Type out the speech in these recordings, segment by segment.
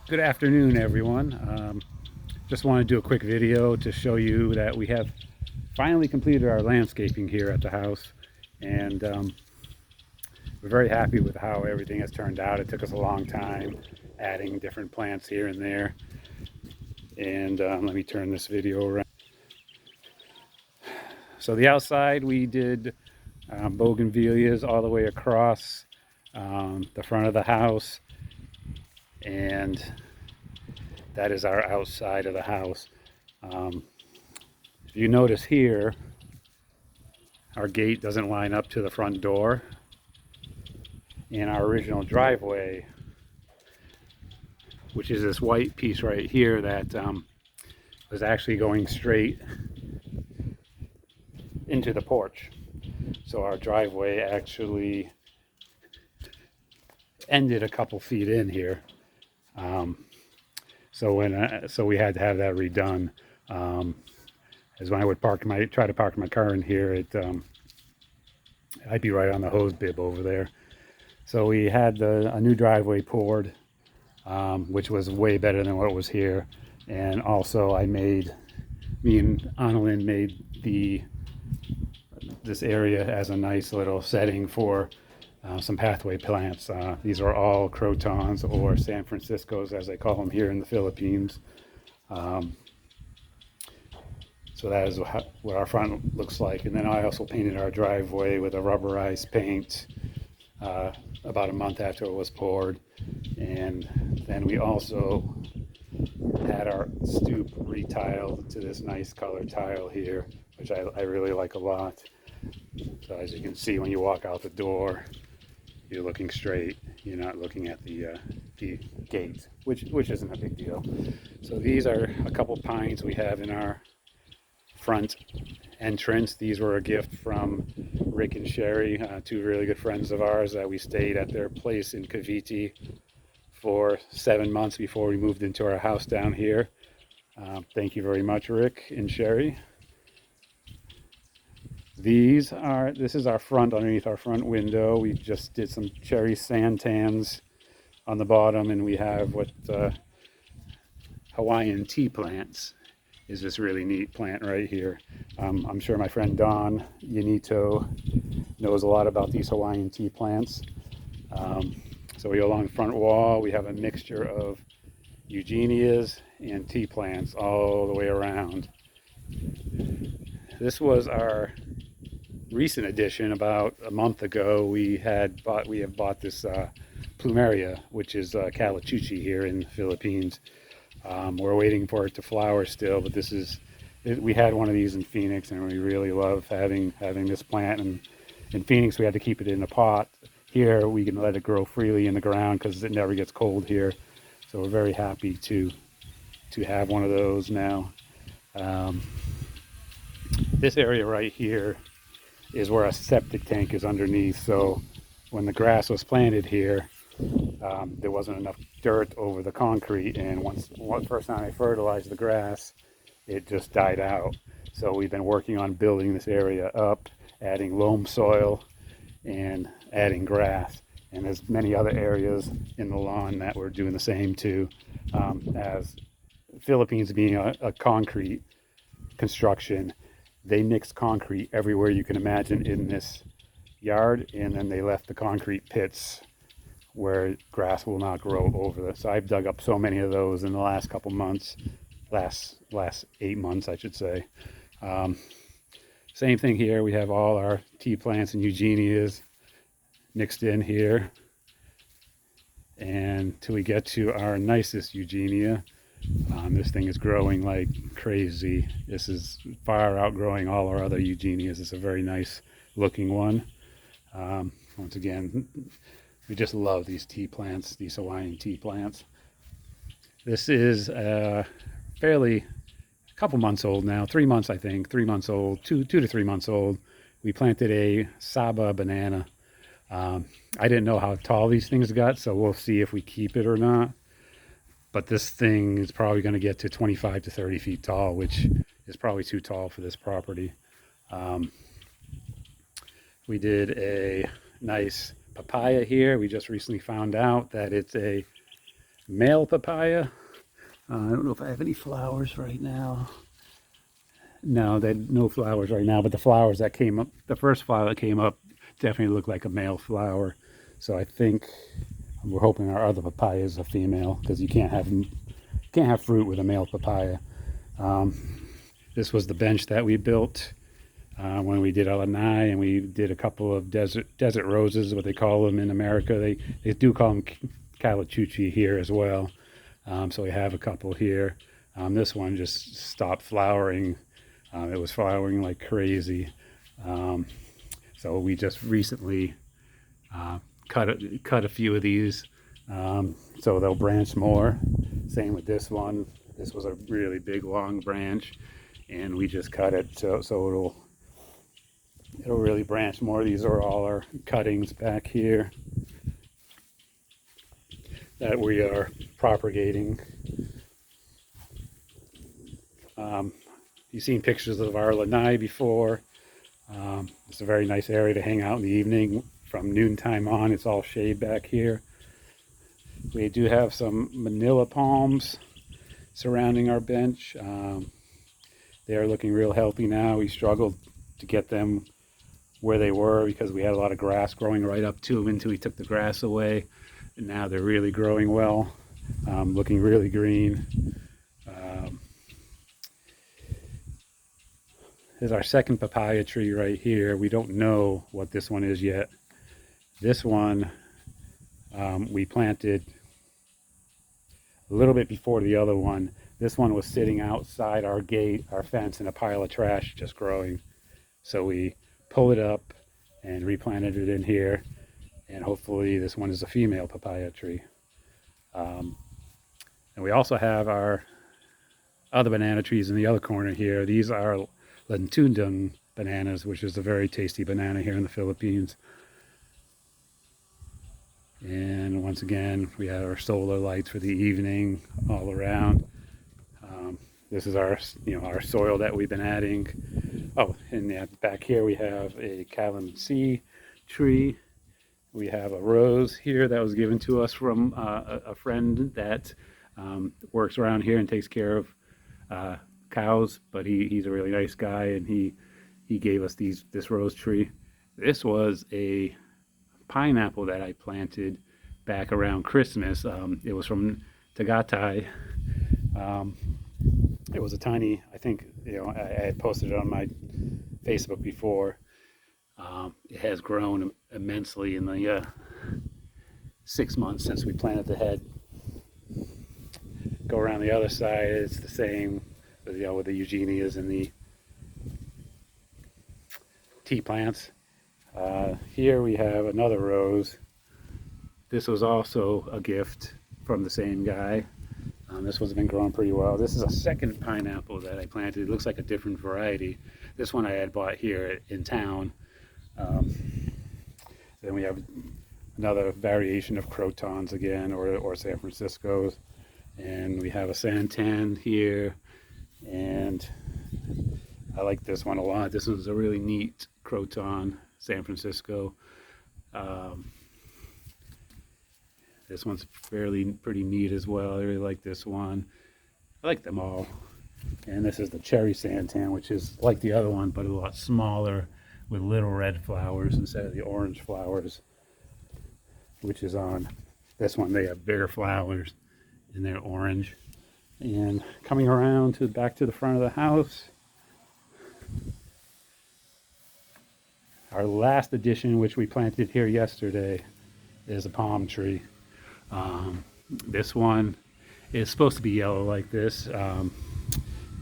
Good afternoon, everyone. Just want to do a quick video to show you that we have finally completed our landscaping here at the house, and we're very happy with how everything has turned out. It took us a long time adding different plants here and there, and let me turn this video around. So the outside we did bougainvilleas all the way across the front of the house, and that is our outside of the house. Um, if you notice here, our gate doesn't line up to the front door, and our original driveway, which is this white piece right here that was actually going straight into the porch. So our driveway actually ended a couple feet in here. So we had to have that redone. As when I would try to park my car in here, I'd be right on the hose bib over there. So we had a new driveway poured, which was way better than what was here. And also me and Annalyn made this area as a nice little setting for some pathway plants. These are all crotons, or San Franciscos as they call them here in the Philippines. So that is what our front looks like. And then I also painted our driveway with a rubberized paint about a month after it was poured. And then we also had our stoop retiled to this nice color tile here, which I really like a lot. So as you can see, when you walk out the door, you're looking straight. You're not looking at the gate, which isn't a big deal. So these are a couple pines we have in our front entrance. These were a gift from Rick and Sherry, two really good friends of ours that we stayed at their place in Cavite for 7 months before we moved into our house down here. Thank you very much, Rick and Sherry. This is our front, underneath our front window. We just did some cherry santans on the bottom, and we have what Hawaiian tea plants is this really neat plant right here. I'm sure my friend Don Yanito knows a lot about these Hawaiian tea plants. So we go along the front wall, we have a mixture of eugenias and tea plants all the way around. This was our recent addition. About a month ago, we have bought this plumeria, which is calachuchi here in the Philippines. We're waiting for it to flower still, but we had one of these in Phoenix, and we really love having this plant. And in Phoenix, we had to keep it in a pot. Here, we can let it grow freely in the ground because it never gets cold here. So we're very happy to have one of those now. This area right here is where a septic tank is underneath. So when the grass was planted here, there wasn't enough dirt over the concrete, and first time I fertilized the grass, it just died out. So we've been working on building this area up, adding loam soil and adding grass. And there's many other areas in the lawn that we're doing the same too. As Philippines being a concrete construction, they mixed concrete everywhere you can imagine in this yard, and then they left the concrete pits where grass will not grow over this. So I've dug up so many of those in the last couple months, last 8 months, I should say. Same thing here. We have all our tea plants and eugenias mixed in here. And till we get to our nicest eugenia, this thing is growing like crazy. This is far outgrowing all our other eugenias. It's a very nice looking one. Once again, we just love these tea plants, these Hawaiian tea plants. This is a couple months old now, 3 months, I think, 3 months old, 2 to 3 months old. We planted a Saba banana. I didn't know how tall these things got, so we'll see if we keep it or not. But this thing is probably going to get to 25 to 30 feet tall, which is probably too tall for this property. We did a nice papaya here. We just recently found out that it's a male papaya. I don't know if I have any flowers right now. No, no flowers right now, but the flowers that came up, the first flower that came up definitely looked like a male flower. So I think we're hoping our other papaya is a female, because you can't have fruit with a male papaya. This was the bench that we built when we did Lanai, and we did a couple of desert roses, what they call them in America. They do call them calachuchi here as well. So we have a couple here. This one just stopped flowering. It was flowering like crazy. So we just recently cut a few of these, so they'll branch more. Same with this one. This was a really big long branch, and we just cut it so it'll really branch more. These are all our cuttings back here that we are propagating. You've seen pictures of our lanai before. It's a very nice area to hang out in the evening. From noontime on, it's all shade back here. We do have some manila palms surrounding our bench. They are looking real healthy now. We struggled to get them where they were because we had a lot of grass growing right up to them until we took the grass away. And now they're really growing well, looking really green. There's our second papaya tree right here. We don't know what this one is yet. This one we planted a little bit before the other one. This one was sitting outside our gate, our fence, in a pile of trash just growing. So we pulled it up and replanted it in here, and hopefully this one is a female papaya tree. And we also have our other banana trees in the other corner here. These are Lentundang bananas, which is a very tasty banana here in the Philippines. And once again, we have our solar lights for the evening all around. This is our soil that we've been adding. Oh, and back here we have a calamansi tree. We have a rose here that was given to us from a friend that works around here and takes care of cows, but he's a really nice guy, and he gave us this rose tree. This was a pineapple that I planted back around Christmas. It was from Tagaytay. It was a tiny, I think, I had posted it on my Facebook before. It has grown immensely in the 6 months since we planted the head. Go around the other side, it's the same, with the eugenias and the tea plants. Here we have another rose. This was also a gift from the same guy. This one's been growing pretty well. This is a second pineapple that I planted. It looks like a different variety. This one I had bought here in town. Then we have another variation of crotons again, or San Franciscos. And we have a santan here. And I like this one a lot. This one's a really neat croton, San Francisco. This one's pretty neat as well. I really like this one. I like them all. And this is the cherry santan, which is like the other one, but a lot smaller, with little red flowers instead of the orange flowers, which is on this one. They have bigger flowers and they're orange. And coming around back to the front of the house, our last addition, which we planted here yesterday, is a palm tree. This one is supposed to be yellow like this, and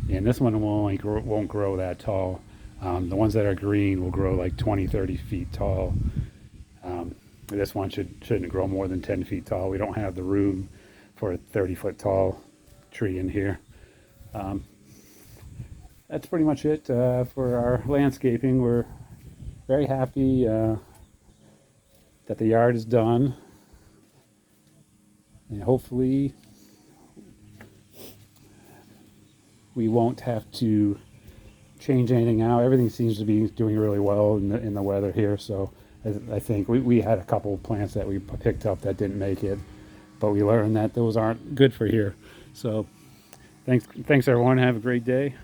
this one won't grow that tall. The ones that are green will grow like 20-30 feet tall. This one shouldn't grow more than 10 feet tall. We don't have the room for a 30-foot tall tree in here. That's pretty much it for our landscaping. We're very happy that the yard is done, and hopefully we won't have to change anything out. Everything seems to be doing really well in the weather here, so I think we had a couple plants that we picked up that didn't make it, but we learned that those aren't good for here. So thanks everyone. Have a great day.